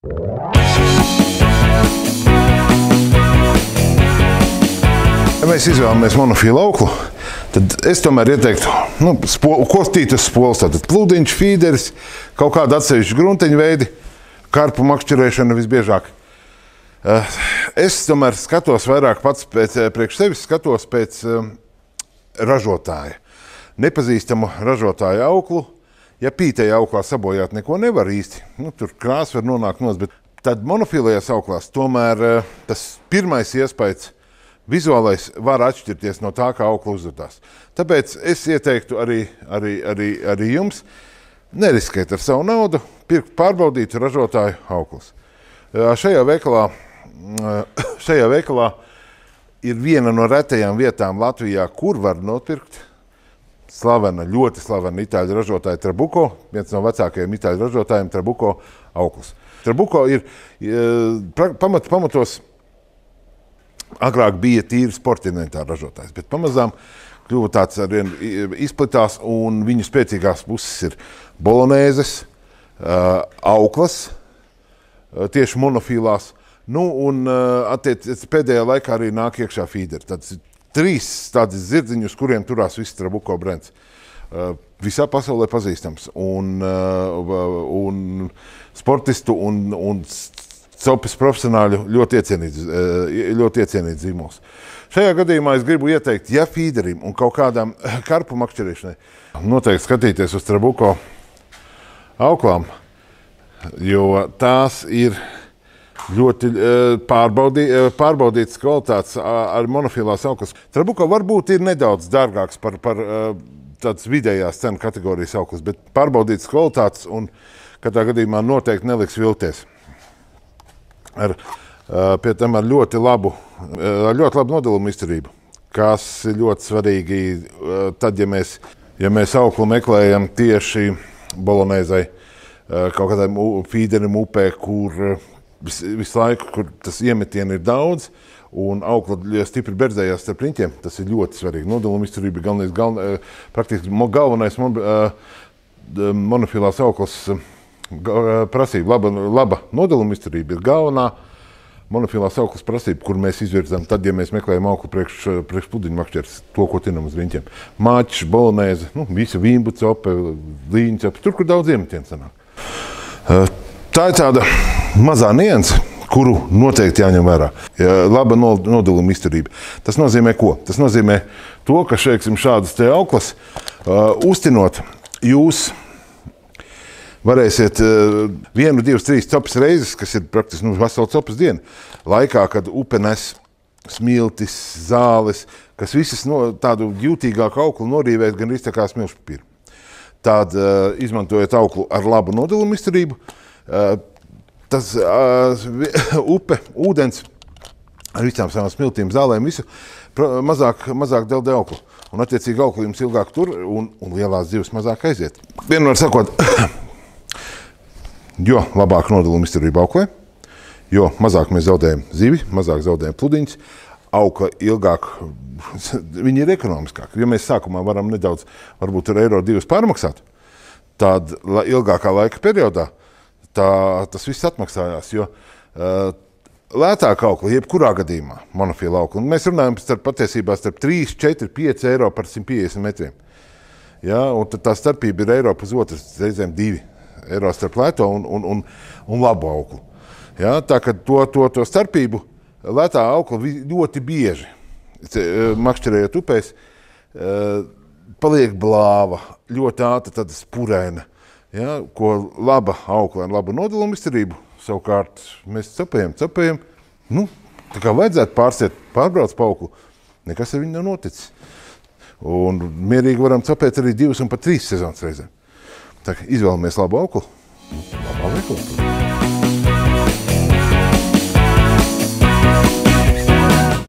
Ja mēs izvēlamies monofīlu auklu, tad es tomēr ieteiktu kostītas spoles, tātad pludiņš, fīderis, kaut kāda atsevišķa grunteņa veidi, karpu makšķerēšana visbiežāk. Es tomēr skatos vairāk pats priekš sevis, skatos pēc ražotāja. Nepazīstamu ražotāju auklu, ja pītēja auklā sabojāt neko nevar īsti, tur krāsa var nonākt nos, bet tad monofīlajās auklās tomēr tas pirmais iespējas vizuālais var atšķirties no tā, kā aukla uzvedās. Tāpēc es ieteiktu arī jums neriskēt ar savu naudu, pirkt pārbaudītu ražotāju auklas. Šajā veikalā ir viena no retajām vietām Latvijā, kur var nopirkt ļoti slavena itāļu ražotāja Trabuco, viens no vecākajiem itāļu ražotājiem Trabuco auklas. Trabuco ir pamatos agrāk bija tīri sporta inventāra ražotājs, bet pamazām kļuva tāds arvien izplatās, un viņu spēcīgās puses ir bolonēzes, auklas, tieši monofīlās, un pēdējā laikā arī nāk iekšā fīderi. Tāds 3 tādi zirdziņi, uz kuriem turās viss Trabuco brands. Visā pasaulē pazīstams, un sportistu un copes profesionāļu ļoti iecienīts zīmols. Šajā gadījumā es gribu ieteikt, ja fīderim un kaut kādām karpu makšķerēšanai, noteikti skatīties uz Trabuco auklām, jo tās ir ļoti pārbaudītas kvalitātes ar monofīlās auklas. Trabuco varbūt ir nedaudz dārgāks par tādas vidējās cenu kategorijas auklas, bet pārbaudītas kvalitātes un katrā gadījumā noteikti neliks vilties. Pie tam ar ļoti labu nodalumu izturību, kas ir ļoti svarīgi tad, ja mēs auklu meklējam tieši bolonēzai, kaut kādām fīderim upē, kur visu laiku, kur tas iemetieni ir daudz, un aukla stipri berdzējās starp riņķiem, tas ir ļoti svarīgi. Nodaluma izturība ir praktiski galvenais monofīlās auklas prasība. Laba nodaluma izturība ir galvenā monofīlās auklas prasība, kur mēs izvirzām tad, ja mēs meklējam auklu priekš pludiņu makšķeres, to, ko tinam uz riņķiem. Mačs, bolonēze, visa vīmbu cope, līņu cope, tur, kur daudz iemetieni sanāk. Tā ir tāda mazā nianse, kuru noteikti jāņem vērā. Laba nodaluma izturība. Tas nozīmē ko? Tas nozīmē to, ka šādas te auklas uztinot, jūs varēsiet 1, 2, 3 copes reizes, kas ir praktiski vesela copes diena, laikā, kad upe nes smiltis, zāles, kas visas tādu jūtīgāku auklu norīvēt gan tā kā smilšpapīru. Tad izmantojot auklu ar labu nodaluma izturību, tas upe, ūdens ar visām savām smiltīm, zālēm, visu mazāk deldē auklu. Un attiecīgi auklu jums ilgāk tur un lielās zivs mazāk aiziet. Vienmēr sakot, jo labāk nodaluma izturība auklē, jo mazāk mēs zaudējam zivi, mazāk zaudējam pludiņus, aukla ilgāk, viņi ir ekonomiskāki. Ja mēs sākumā varam nedaudz, varbūt ar €1-2 pārmaksāt, tad ilgākā laika periodā tas viss atmaksājās, jo lētāk aukla, jebkurā gadījumā, monofīla aukla. Un mēs runājam patiesībā starp 3, 4, 5 eiro par 150 metriem. Ja, un tad tā starpība ir €1,5, reizēm 2 eiro starp lēto un labu auklu. Ja, tā kā to starpību lētā aukla ļoti bieži, makšķerējot upēs, paliek blāva, ļoti ātra tāda spurēna. Ja, ko laba aukla un laba nodaluma izturību, savukārt mēs cepējam. Tā kā vajadzētu pārbrauc pa auklu, nekas ar viņu nav noticis. Un mierīgi varam cepēt arī 2 un pat 3 sezonas reizēm. Tā kā izvēlamies labu auklu, labā veikalā.